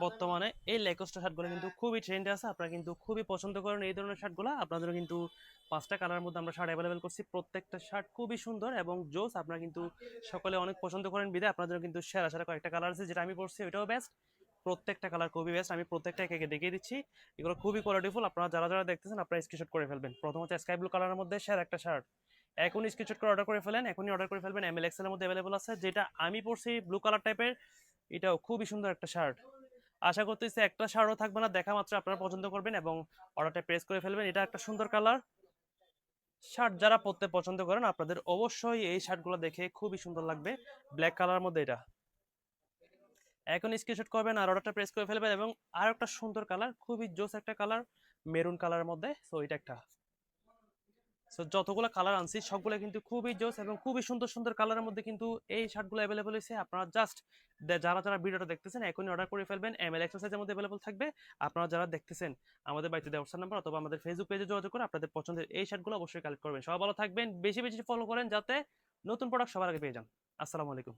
বর্তমানে এই লেকোস্টা শার্টগুলো কিন্তু খুবই ট্রেন্ডে আছে, আপনারা কিন্তু খুবই পছন্দ করেন এই ধরনের শার্টগুলো। আপনাদের কিন্তু 5টা কালারের মধ্যে আমরা শার্ট অ্যাভেলেবেল করছি, প্রত্যেকটা শার্ট খুবই সুন্দর এবং জোস। আপনারা কিন্তু সকলে অনেক পছন্দ করেন বিধায় আপনাদের কিন্তু সেরা সেরা কয়েকটা কালার আছে, যেটা আমি পরছি ওইটাও বেস্ট। প্রত্যেকটা কালার খুবই বেস্ট, আমি প্রত্যেকটা একে দেখিয়ে দিচ্ছি। এগুলো খুবই কোয়ালিটিফুল, আপনারা যারা যারা দেখতেছেন আপনারা স্ক্রিনশট করে ফেলবেন। প্রথম হচ্ছে স্কাই ব্লু কালারের মধ্যে সেরা একটা শার্ট, এখনই স্ক্রিনশট করে অর্ডার করে ফেলেন, এখনই অর্ডার করে ফেলবেন। এমএল এক্সেল এর মধ্যে অ্যাভেলেবল আছে, যেটা আমি পরছি ব্লু কালার টাইপের, এটাও খুবই সুন্দর একটা শার্ট। আশা করতেছি একটা শার্টও থাকবে না, দেখা মাত্র আপনারা পছন্দ করবেন এবং অর্ডারটা প্রেস করে ফেলবেন। এটা একটা সুন্দর কালার শার্ট, যারা পরতে পছন্দ করেন আপনাদের অবশ্যই এই শার্টগুলো দেখে খুবই সুন্দর লাগবে। ব্ল্যাক কালার মধ্যে এটা, এখন স্ক্রিনশট করবেন আর অর্ডারটা প্রেস করে ফেলবেন। এবং আর একটা সুন্দর কালার, খুবই জোস একটা কালার, মেরুন কালারের মধ্যে। সো এটা একটা, সো যতগুলো কালার আনছি সবগুলো কিন্তু খুবই জোস এবং খুবই সুন্দর সুন্দর কালারের মধ্যে কিন্তু এই শার্টগুলো অ্যাভেলেবল হয়েছে। আপনারা জাস্ট যারা যারা ভিডিওটা দেখতেছেন এখনই অর্ডার করে ফেলবেন, এমএল এক্সারসাইজের মধ্যে অ্যাভেলেবল থাকবে। আপনারা যারা দেখতেছেন আমাদের বাড়িতে দেওয়ার হোয়াটসঅ্যাপ নাম্বার অথবা আমাদের ফেসবুক পেজে যোগাযোগ করে আপনাদের পছন্দের এই শার্টগুলো অবশ্যই কালেক্ট করবেন। সবাই ভালো থাকবেন, বেশি বেশি ফলো করেন যাতে নতুন প্রোডাক্ট সবার আগে পেয়ে যান। আসসালামু আলাইকুম।